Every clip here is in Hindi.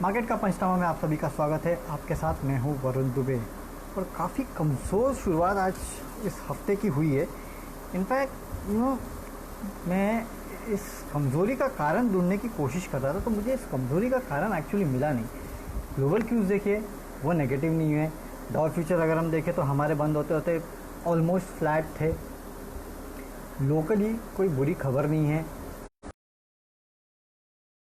मार्केट का पंचनामा में आप सभी का स्वागत है। आपके साथ मैं हूं वरुण दुबे। और काफ़ी कमज़ोर शुरुआत आज इस हफ्ते की हुई है। इनफैक्ट मैं इस कमज़ोरी का कारण ढूंढने की कोशिश कर रहा था, तो मुझे इस कमज़ोरी का कारण एक्चुअली मिला नहीं। ग्लोबल क्यूज़ देखिए, वो नेगेटिव नहीं है। डॉलर फ्यूचर अगर हम देखें तो हमारे बंद होते होते ऑलमोस्ट फ्लैट थे। लोकली कोई बुरी खबर नहीं है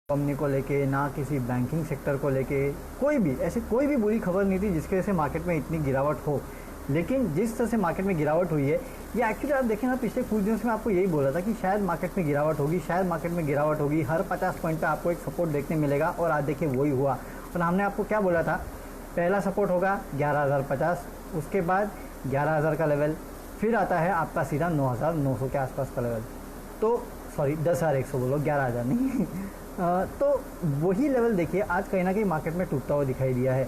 कंपनी को लेके, ना किसी बैंकिंग सेक्टर को लेके, कोई भी बुरी खबर नहीं थी जिसकी वजह से मार्केट में इतनी गिरावट हो। लेकिन जिस तरह से मार्केट में गिरावट हुई है, ये एक्चुअली आप देखें ना, पिछले कुछ दिनों से मैं आपको यही बोला था कि शायद मार्केट में गिरावट होगी, शायद मार्केट में गिरावट होगी। हर 50 पॉइंट पे आपको एक सपोर्ट देखने मिलेगा, और आज देखिए वही हुआ। और हमने आपको क्या बोला था, पहला सपोर्ट होगा 11,050, उसके बाद 11,000 का लेवल, फिर आता है आपका सीधा 9,900 के आसपास का लेवल। तो सॉरी 10,100 बोलो, 11,000 नहीं। तो वही लेवल देखिए आज कहीं ना कहीं मार्केट में टूटता हुआ दिखाई दिया है।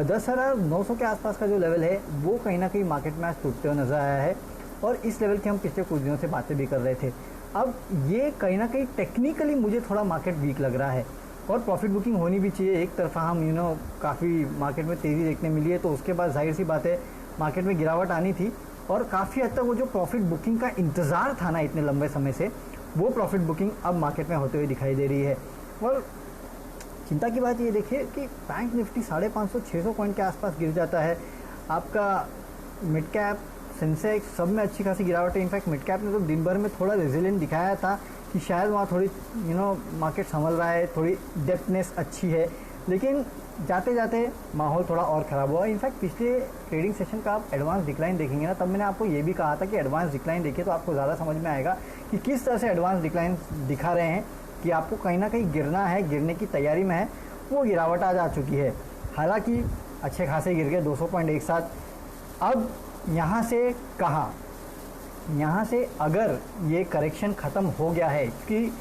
10,900 के आसपास का जो लेवल है वो कहीं ना कहीं मार्केट में आज टूटते हुए नजर आया है, और इस लेवल की हम पिछले कुछ दिनों से बातें भी कर रहे थे। अब ये कहीं ना कहीं टेक्निकली मुझे थोड़ा मार्केट वीक लग रहा है, और प्रॉफिट बुकिंग होनी भी चाहिए। एक तरफा हम काफ़ी मार्केट में तेज़ी देखने मिली है, तो उसके बाद जाहिर सी बात है मार्केट में गिरावट आनी थी, और काफ़ी हद तक वो जो प्रॉफिट बुकिंग का इंतज़ार था ना इतने लंबे समय से, वो प्रॉफिट बुकिंग अब मार्केट में होते हुए दिखाई दे रही है। और चिंता की बात ये देखिए कि बैंक निफ्टी 550-600 पॉइंट के आसपास गिर जाता है। आपका मिड कैप, सेंसेक्स, सब में अच्छी खासी गिरावट है। इनफैक्ट मिड कैप ने तो दिन भर में थोड़ा रेजिलेंट दिखाया था कि शायद वहाँ थोड़ी मार्केट संभल रहा है, थोड़ी डेप्थनेस अच्छी है, लेकिन जाते जाते माहौल थोड़ा और ख़राब हुआ। इनफैक्ट पिछले ट्रेडिंग सेशन का आप एडवांस डिक्लाइन देखेंगे ना, तब मैंने आपको ये भी कहा था कि एडवांस डिक्लाइन देखिए तो आपको ज़्यादा समझ में आएगा कि किस तरह से एडवांस डिक्लाइन दिखा रहे हैं कि आपको कहीं ना कहीं गिरना है, गिरने की तैयारी में है। वो गिरावट आज आ चुकी है, हालांकि अच्छे खासे गिर गए 200 पॉइंट एक साथ। अब यहाँ से कहाँ, यहाँ से अगर ये करेक्शन ख़त्म हो गया है, कि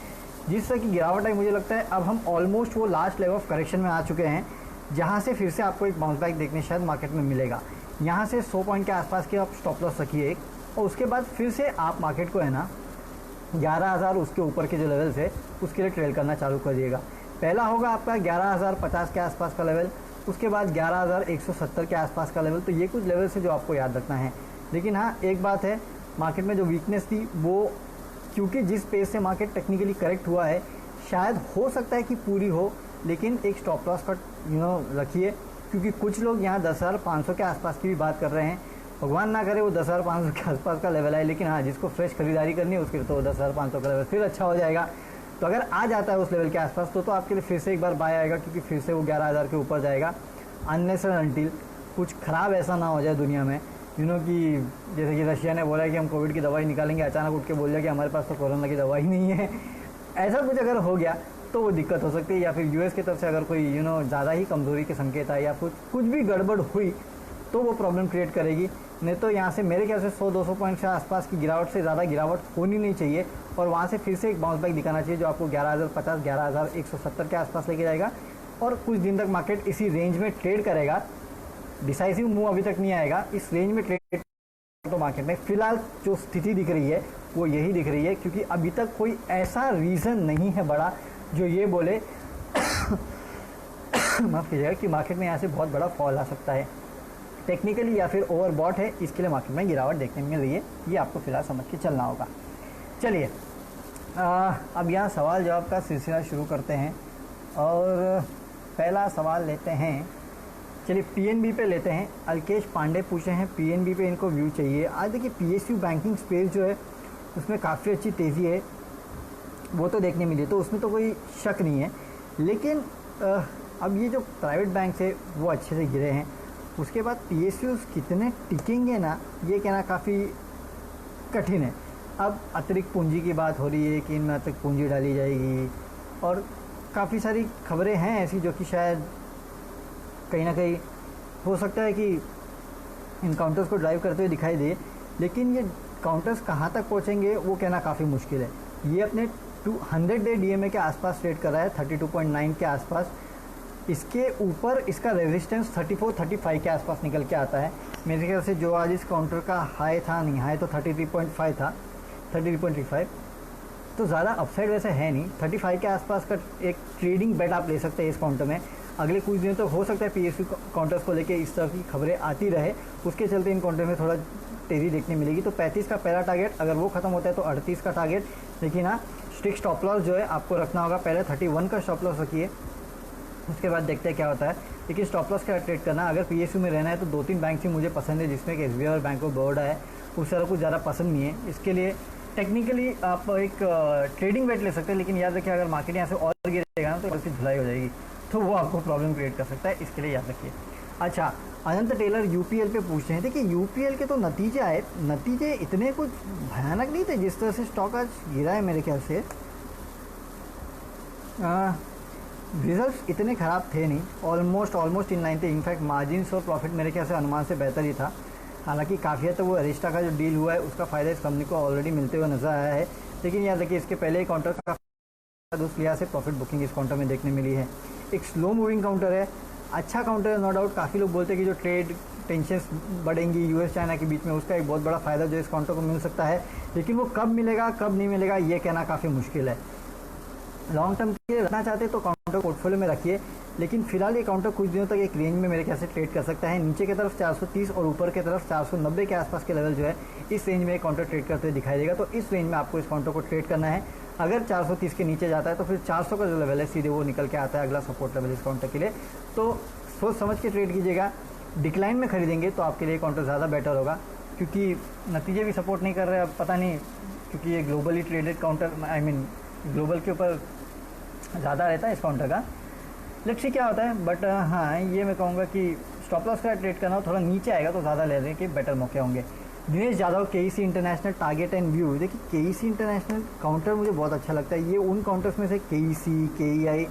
जिस तरह की गिरावट है, मुझे लगता है अब हम ऑलमोस्ट वो लास्ट लेवल ऑफ करेक्शन में आ चुके हैं, जहाँ से फिर से आपको एक बाउंस बैक देखने शायद मार्केट में मिलेगा। यहाँ से 100 पॉइंट के आसपास की आप स्टॉप लॉस रखिए एक, और उसके बाद फिर से आप मार्केट को है ना 11,000 उसके ऊपर के जो लेवल्स है उसके लिए ट्रेल करना चालू कर दिएगा। पहला होगा आपका 11,050 के आसपास का लेवल, उसके बाद 11,170 के आसपास का लेवल। तो ये कुछ लेवल्स है जो आपको याद रखना है। लेकिन हाँ, एक बात है, मार्केट में जो वीकनेस थी वो, क्योंकि जिस पेस से मार्केट टेक्निकली करेक्ट हुआ है, शायद हो सकता है कि पूरी हो, लेकिन एक स्टॉप लॉस का रखिए, क्योंकि कुछ लोग यहाँ 10,500 के आसपास की भी बात कर रहे हैं। भगवान ना करे वो 10,500 के आसपास का लेवल है, लेकिन हाँ, जिसको फ्रेश खरीदारी करनी है उसके लिए तो 10,500 का लेवल फिर अच्छा हो जाएगा। तो अगर आ जाता है उस लेवल के आसपास तो आपके लिए फिर से एक बार बाय आएगा, क्योंकि फिर से वो 11,000 के ऊपर जाएगा। अनलेस एंड अनटिल कुछ ख़राब ऐसा ना हो जाए दुनिया में, कि जैसे कि रशिया ने बोला कि हम कोविड की दवाई निकालेंगे, अचानक उठ के बोल दिया कि हमारे पास तो कोरोना की दवाई नहीं है। ऐसा कुछ अगर हो गया तो वो दिक्कत हो सकती है। या फिर यूएस की तरफ से अगर कोई ज़्यादा ही कमज़ोरी के संकेत आए, या कुछ भी गड़बड़ हुई, तो वो प्रॉब्लम क्रिएट करेगी। नहीं तो यहाँ से मेरे ख्याल से 100-200 पॉइंट के आसपास की गिरावट से ज़्यादा गिरावट होनी नहीं चाहिए, और वहाँ से फिर से एक बाउंस बैक दिखाना चाहिए जो आपको 11,050, 11,170 के आसपास लेके जाएगा, और कुछ दिन तक मार्केट इसी रेंज में ट्रेड करेगा। डिसाइसिव मूव अभी तक नहीं आएगा, इस रेंज में ट्रेड तो मार्केट में फिलहाल जो स्थिति दिख रही है वो यही दिख रही है, क्योंकि अभी तक कोई ऐसा रीज़न नहीं है बड़ा जो ये बोले माफ़ कीजिएगा कि मार्केट में यहाँ से बहुत बड़ा फॉल आ सकता है। टेक्निकली या फिर ओवरबॉट है, इसके लिए मार्केट में गिरावट देखने मिल रही है। ये आपको फिलहाल समझ के चलना होगा। चलिए अब यहाँ सवाल जवाब का सिलसिला शुरू करते हैं, और पहला सवाल लेते हैं, चलिए पीएनबी पे लेते हैं। अल्केश पांडे पूछे हैं पीएनबी पे इनको व्यू चाहिए। आज देखिए पीएसयू बैंकिंग स्पेस जो है उसमें काफ़ी अच्छी तेज़ी है, वो तो देखने मिली, तो उसमें तो कोई शक नहीं है। लेकिन अब ये जो प्राइवेट बैंक है वो अच्छे से गिरे हैं, उसके बाद पीएसयू कितने टिकेंगे ना, ये कहना काफ़ी कठिन है। अब अतिरिक्त पूंजी की बात हो रही है कि इनमें अतिरिक्त पूंजी डाली जाएगी, और काफ़ी सारी खबरें हैं ऐसी जो कि शायद कहीं ना कहीं हो सकता है कि इन काउंटर्स को ड्राइव करते हुए दिखाई दे, लेकिन ये काउंटर्स कहाँ तक पहुँचेंगे वो कहना काफ़ी मुश्किल है। ये अपने 200 डे डीएमए के आसपास ट्रेड कर रहा है, 32.9 के आसपास। इसके ऊपर इसका रेजिस्टेंस 34-35 के आसपास निकल के आता है मेरे ख्याल से। जो आज इस काउंटर का हाई था, नहीं हाई तो 33.5 था, 33.35, तो ज़्यादा अपसाइड वैसे है नहीं। 35 के आसपास का एक ट्रेडिंग बेट आप ले सकते हैं इस काउंटर में। अगले कुछ दिनों तक हो सकता है पीएसयू काउंटर्स को लेके इस तरह की खबरें आती रहे, उसके चलते इन काउंटर में थोड़ा तेज़ी देखने मिलेगी। तो 35 का पहला टारगेट अगर वो खत्म होता है तो 38 का टारगेट, लेकिन हाँ स्ट्रिक्ट स्टॉप लॉस जो है आपको रखना होगा। पहले 31 का स्टॉप लॉस रखिए, उसके बाद देखते हैं क्या होता है। लेकिन स्टॉप लॉस का ट्रेड करना, अगर पीएसयू में रहना है तो 2-3 बैंक ही मुझे पसंद है, जिसमें कि एसबीआई और बैंक ऑफ बड़ौदा है। उस तरह कुछ ज़्यादा पसंद नहीं है। इसके लिए टेक्निकली आप एक ट्रेडिंग बेट ले सकते हैं, लेकिन याद रखिए अगर मार्केट यहाँ से और गिरेगा ना तो इसकी धुलाई हो जाएगी, तो वो आपको प्रॉब्लम क्रिएट कर सकता है। इसके लिए याद रखिए। अच्छा, अनंत टेलर यूपीएल पे पूछते हैं। देखिए यूपीएल के तो नतीजे इतने कुछ भयानक नहीं थे जिस तरह से स्टॉक आज गिरा है। मेरे ख्याल से रिजल्ट्स इतने ख़राब थे नहीं, ऑलमोस्ट इन लाइन थे। इनफैक्ट मार्जिन्स और प्रॉफिट मेरे ख्याल से अनुमान से बेहतर ही था। हालांकि काफ़ी हद तक वो अरिस्टा का जो डील हुआ है उसका फ़ायदा इस कंपनी को ऑलरेडी मिलते हुए नजर आया है। लेकिन याद रखिए इसके पहले ही काउंटर का उस लिहाज से प्रॉफिट बुकिंग इस काउंटर में देखने मिली है। एक स्लो मूविंग काउंटर है, अच्छा काउंटर है नो डाउट। काफ़ी लोग बोलते हैं कि जो ट्रेड टेंशंस बढ़ेंगी यूएस चाइना के बीच में, उसका एक बहुत बड़ा फ़ायदा जो इस काउंटर को मिल सकता है। लेकिन वो कब मिलेगा कब नहीं मिलेगा ये कहना काफ़ी मुश्किल है। लॉन्ग टर्म के लिए रखना चाहते हैं तो काउंटर पोर्टफोलियो में रखिए, लेकिन फिलहाल ये काउंटर कुछ दिनों तक एक रेंज में मेरे ख्याल से ट्रेड कर सकता है। नीचे की तरफ 430 और ऊपर की तरफ 490 के आसपास के लेवल जो है इस रेंज में काउंटर ट्रेड करते हुए दिखाई देगा। तो इस रेंज में आपको इस काउंटर को ट्रेड करना है। अगर 430 के नीचे जाता है तो फिर 400 का जो लेवल है सीधे वो निकल के आता है अगला सपोर्ट लेवल इस काउंटर के लिए। तो सोच समझ के ट्रेड कीजिएगा। डिक्लाइन में खरीदेंगे तो आपके लिए काउंटर ज़्यादा बेटर होगा, क्योंकि नतीजे भी सपोर्ट नहीं कर रहे। अब पता नहीं, क्योंकि ये ग्लोबली ट्रेडेड काउंटर, ग्लोबल के ऊपर ज़्यादा रहता है इस काउंटर का। लेट्स सी क्या होता है। बट हाँ, ये मैं कहूँगा कि स्टॉप लॉस का ट्रेड करना हो, थोड़ा नीचे आएगा तो ज़्यादा लेने के बेटर मौके होंगे। Dinesh Yadav, KEC international target and view. देखिए केईसी इंटरनेशनल काउंटर मुझे बहुत अच्छा लगता है। ये उन काउंटर्स में से केईसी, केईआई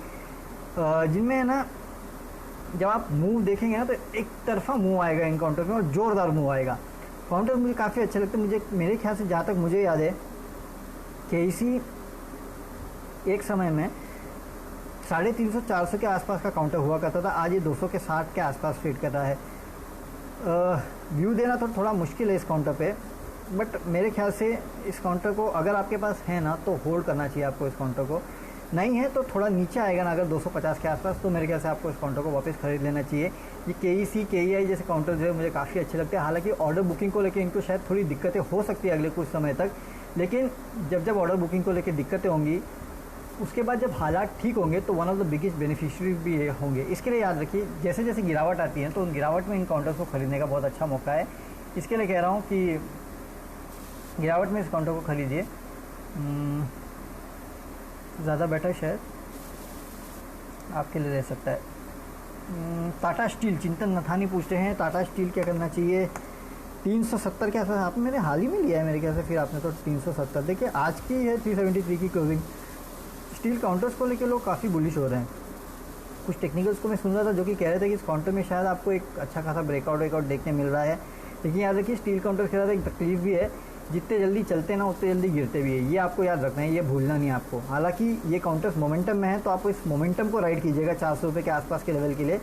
जिनमें है ना, जब आप मूव देखेंगे ना तो एक तरफा मूव आएगा इन काउंटर में और ज़ोरदार मूव आएगा। काउंटर मुझे काफ़ी अच्छा लगता है। मुझे मेरे ख्याल से जहाँ तक मुझे याद है केईसी एक समय में 350-400 के आसपास का काउंटर हुआ करता था। आज ये 200 के 60 के आसपास ट्रेड कर रहा है। व्यू देना तो थोड़ा मुश्किल है इस काउंटर पे, बट मेरे ख्याल से इस काउंटर को अगर आपके पास है ना तो होल्ड करना चाहिए आपको। इस काउंटर को नहीं है तो थोड़ा नीचे आएगा ना अगर 250 के आसपास, तो मेरे ख्याल से आपको इस काउंटर को वापस खरीद लेना चाहिए। ये केईसी, केईआई जैसे काउंटर जो है मुझे काफ़ी अच्छे लगते हैं। हालांकि ऑर्डर बुकिंग को लेकर इनको शायद थोड़ी दिक्कतें हो सकती है अगले कुछ समय तक, लेकिन जब ऑर्डर बुकिंग को लेकर दिक्कतें होंगी उसके बाद जब हालात ठीक होंगे तो one of the biggest beneficiary भी होंगे। इसके लिए याद रखिए जैसे जैसे गिरावट आती है तो उन गिरावट में इन काउंटर्स को खरीदने का बहुत अच्छा मौका है। इसके लिए कह रहा हूँ कि गिरावट में इस काउंटर को खरीदिए, ज़्यादा बेटर शायद आपके लिए रह सकता है। टाटा स्टील, चिंतन नथानी पूछते हैं टाटा स्टील क्या करना चाहिए। 370 के आसपास आपने मैंने हाल ही में लिया है मेरे ख्याल से, फिर आपने तो 370। देखिए आज की है 373 की क्लोजिंग। स्टील काउंटर्स को लेकर लोग काफ़ी बुलिश हो रहे हैं। कुछ टेक्निकल्स को मैं सुन रहा था जो कि कह रहे थे कि इस काउंटर में शायद आपको एक अच्छा खासा ब्रेकआउट देखने मिल रहा है। लेकिन याद रखिए स्टील काउंटर के साथ एक तकलीफ भी है, जितने जल्दी चलते ना उतने जल्दी गिरते भी है। ये आपको याद रखना है, ये भूलना नहीं आपको। हालांकि ये काउंटर्स मोमेंटम में है तो आप इस मोमेंटम को राइड कीजिएगा 400 रुपये के आसपास के लेवल के लिए,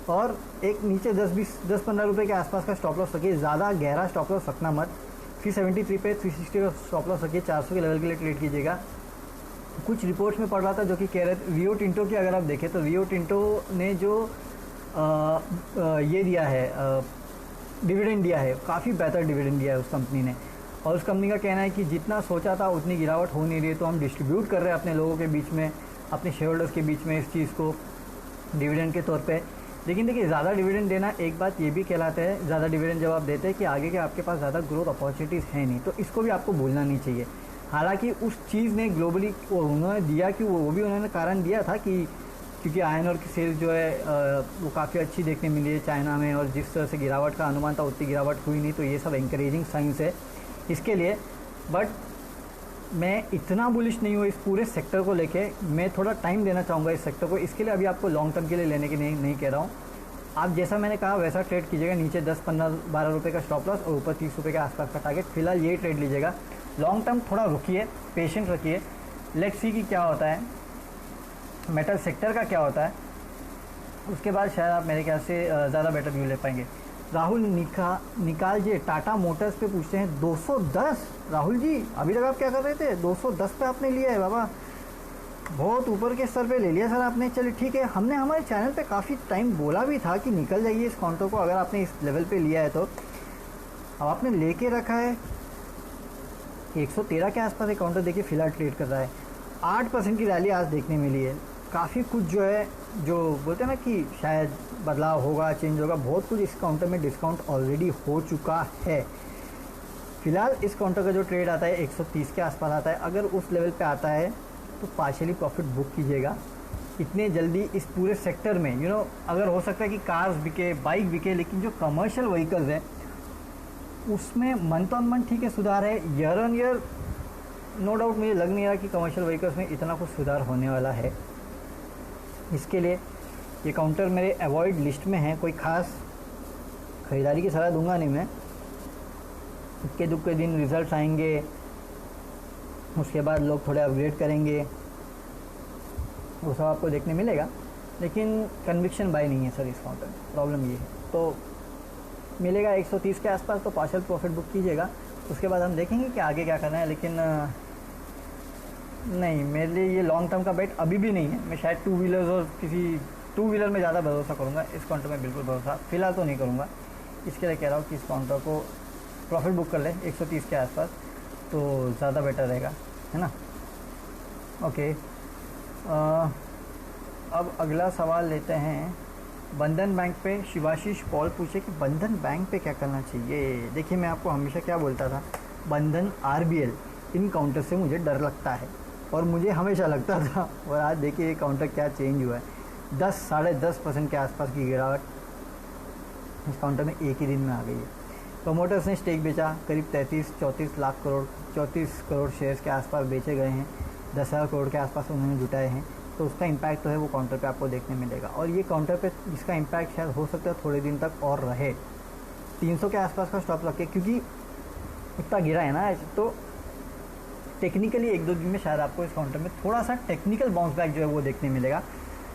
और एक नीचे 10-15 रुपये के आसपास का स्टॉप लॉस रखिए। ज़्यादा गहरा स्टॉप लॉस रखना मत। 373 पे 360 का स्टॉप लॉस रखिए। 400 के लेवल के लिए ट्रेड कीजिएगा। कुछ रिपोर्ट्स में पढ़ रहा था जो कि कह रहे थे रियो टिंटो की, अगर आप देखें तो रियो टिंटो ने जो ये दिया है डिविडेंड दिया है, काफ़ी बेहतर डिविडेंड दिया है उस कंपनी ने। और उस कंपनी का कहना है कि जितना सोचा था उतनी गिरावट हो नहीं रही है, तो हम डिस्ट्रीब्यूट कर रहे हैं अपने लोगों के बीच में, अपने शेयर होल्डर्स के बीच में इस चीज़ को डिविडेंड के तौर पे। लेकिन देखिए ज़्यादा डिविडेंड देना एक बात ये भी कहलाता है, ज़्यादा डिविडेंड जब आप देते हैं कि आगे के आपके पास ज़्यादा ग्रोथ अपॉर्चुनिटीज़ है नहीं, तो इसको भी आपको भूलना नहीं चाहिए। हालांकि उस चीज़ ने ग्लोबली उन्होंने दिया कि वो भी उन्होंने कारण दिया था कि क्योंकि आयरन और की सेल्स जो है वो काफ़ी अच्छी देखने मिली है चाइना में, और जिस तरह से गिरावट का अनुमान था उतनी गिरावट हुई नहीं, तो ये सब इंकरेजिंग साइंस है इसके लिए। बट मैं इतना बुलिश नहीं हूँ इस पूरे सेक्टर को लेके, मैं थोड़ा टाइम देना चाहूँगा इस सेक्टर को। इसके लिए अभी आपको लॉन्ग टर्म के लिए लेने की नहीं कह रहा हूँ। आप जैसा मैंने कहा वैसा ट्रेड कीजिएगा। नीचे 10-15-12 रुपये का स्टॉप लॉस और ऊपर 30 रुपये के आसपास का टारगेट। फिलहाल ये ट्रेड लीजिएगा। लॉन्ग टर्म थोड़ा रुकिए, पेशेंट रखिए, लेट्स सी कि क्या होता है, मेटल सेक्टर का क्या होता है, उसके बाद शायद आप मेरे ख्याल से ज़्यादा बेटर व्यू ले पाएंगे। राहुल निकाल जी टाटा मोटर्स पे पूछते हैं 210। राहुल जी अभी तक आप क्या कर रहे थे? 210 पे आपने लिया है बाबा, बहुत ऊपर के स्तर पे ले लिया सर आपने। चलिए ठीक है, हमने हमारे चैनल पे काफ़ी टाइम बोला भी था कि निकल जाइए इस काउंटर को अगर आपने इस लेवल पे लिया है तो। अब आपने लेके रखा है 113 के आसपास एक काउंटर देखिए फिलहाल ट्रेड कर रहा है। 8% की रैली आज देखने मिली है। काफ़ी कुछ जो है, जो बोलते हैं ना कि शायद बदलाव होगा, चेंज होगा, बहुत कुछ इस काउंटर में डिस्काउंट ऑलरेडी हो चुका है। फिलहाल इस काउंटर का जो ट्रेड आता है 130 के आसपास आता है। अगर उस लेवल पे आता है तो पार्शियली प्रॉफिट बुक कीजिएगा। इतने जल्दी इस पूरे सेक्टर में अगर हो सकता है कि कार्स बिके, बाइक बिके, लेकिन जो कमर्शियल व्हीकल्स हैं उसमें मंथ ऑन मंथ ठीक है सुधार है, year on year no doubt मुझे लग नहीं रहा कि कमर्शियल व्हीकल्स में इतना कुछ सुधार होने वाला है। इसके लिए ये काउंटर मेरे अवॉइड लिस्ट में है। कोई ख़ास ख़रीदारी की सलाह दूंगा नहीं मैं। इक्के दुक्के दिन रिजल्ट आएंगे, उसके बाद लोग थोड़े अपग्रेड करेंगे, वो सब आपको देखने मिलेगा, लेकिन कन्विक्शन बाय नहीं है सर इस काउंटर में। प्रॉब्लम ये है। तो मिलेगा 130 के आसपास, तो पार्शियल प्रॉफिट बुक कीजिएगा। उसके बाद हम देखेंगे कि आगे क्या करना है। लेकिन नहीं, मेरे लिए ये लॉन्ग टर्म का बेट अभी भी नहीं है। मैं शायद टू व्हीलर्स और किसी टू व्हीलर में ज़्यादा भरोसा करूँगा। इस काउंटर में बिल्कुल भरोसा फ़िलहाल तो नहीं करूँगा। इसके लिए कह रहा हूँ कि इस काउंटर को प्रॉफिट बुक कर ले 130 के आसपास, तो ज़्यादा बेटर रहेगा, है ना। ओके, अब अगला सवाल लेते हैं। बंधन बैंक पे शिवाशीष पॉल पूछे कि बंधन बैंक पे क्या करना चाहिए। देखिए, मैं आपको हमेशा क्या बोलता था, बंधन आरबीएल इन काउंटर से मुझे डर लगता है, और मुझे हमेशा लगता था। और आज देखिए ये काउंटर क्या चेंज हुआ है। 10-10.5% के आसपास की गिरावट इस काउंटर में एक ही दिन में आ गई है। प्रमोटर्स ने स्टेक बेचा, करीब 33-34 लाख करोड़, 34 करोड़ शेयर्स के आसपास बेचे गए हैं। 10,000 करोड़ के आसपास उन्होंने जुटाए हैं। तो उसका इम्पैक्ट तो है वो काउंटर पे आपको देखने मिलेगा। और ये काउंटर पे इसका इम्पैक्ट शायद हो सकता है थोड़े दिन तक और रहे। 300 के आसपास का स्टॉप रखे, क्योंकि इतना गिरा है ना, तो टेक्निकली 1-2 दिन में शायद आपको इस काउंटर में थोड़ा सा टेक्निकल बाउंस बैक जो है वो देखने मिलेगा।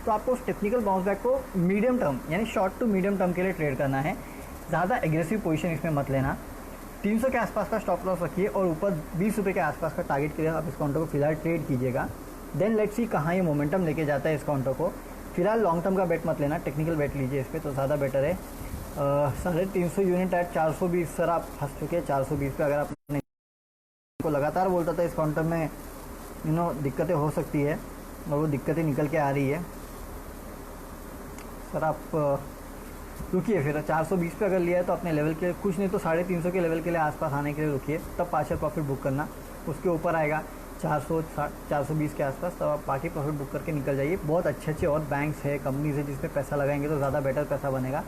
तो आपको उस टेक्निकल बाउंस बैक को मीडियम टर्म यानी शॉर्ट टू मीडियम टर्म के लिए ट्रेड करना है। ज़्यादा एग्रेसिव पोजीशन इसमें मत लेना। 300 के आसपास का स्टॉप लॉस रखिए और ऊपर 20 रुपये के आसपास का टारगेट के लिए आप इस काउंटर को फिलहाल ट्रेड कीजिएगा। देन लेट्स सी कहाँ ये मोमेंटम लेके जाता है इस काउंटर को। फिलहाल लॉन्ग टर्म का बेट मत लेना, टेक्निकल बेट लीजिए इस पर, तो ज़्यादा बेटर है। 350 यूनिट एट 420 सर आप फंस चुके हैं 420 पे। अगर आपने को लगातार बोलता था इस काउंटर में दिक्कतें हो सकती है, और वो दिक्कतें निकल के आ रही है सर। आप रुकिए, फिर 420 पे अगर लिया है तो अपने लेवल के कुछ नहीं तो 350 के लेवल के लिए आसपास आने के लिए रुकिए, तब पार्शियल प्रॉफिट बुक करना। उसके ऊपर आएगा 420 के आसपास, तब आप बाकी प्रॉफिट बुक करके निकल जाइए। बहुत अच्छे और बैंक्स है, कंपनीज है जिसमें पैसा लगाएंगे तो ज़्यादा बेटर पैसा बनेगा।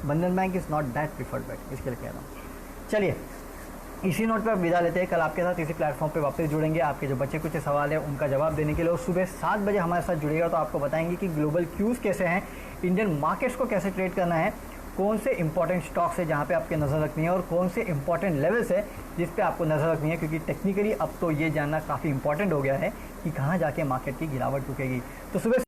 बंधन bank is not that preferred bank, इसके लिए कह रहा हूँ। चलिए, इसी नोट पे आप विदा लेते हैं। कल आपके साथ इसी प्लेटफॉर्म पे वापस जुड़ेंगे। आपके जो बच्चे कुछ सवाल है उनका जवाब देने के लिए। और सुबह 7 बजे हमारे साथ जुड़ेगा तो आपको बताएंगे कि ग्लोबल क्यूज़ कैसे हैं, इंडियन मार्केट्स को कैसे ट्रेड करना है, कौन से इंपॉर्टेंट स्टॉक्स है जहाँ पे आपके नज़र रखनी है, और कौन से इंपॉर्टेंट लेवल्स है जिस पे आपको नज़र रखनी है। क्योंकि टेक्निकली अब तो ये जानना काफ़ी इंपॉर्टेंट हो गया है कि कहाँ जाके मार्केट की गिरावट रुकेगी। तो सुबह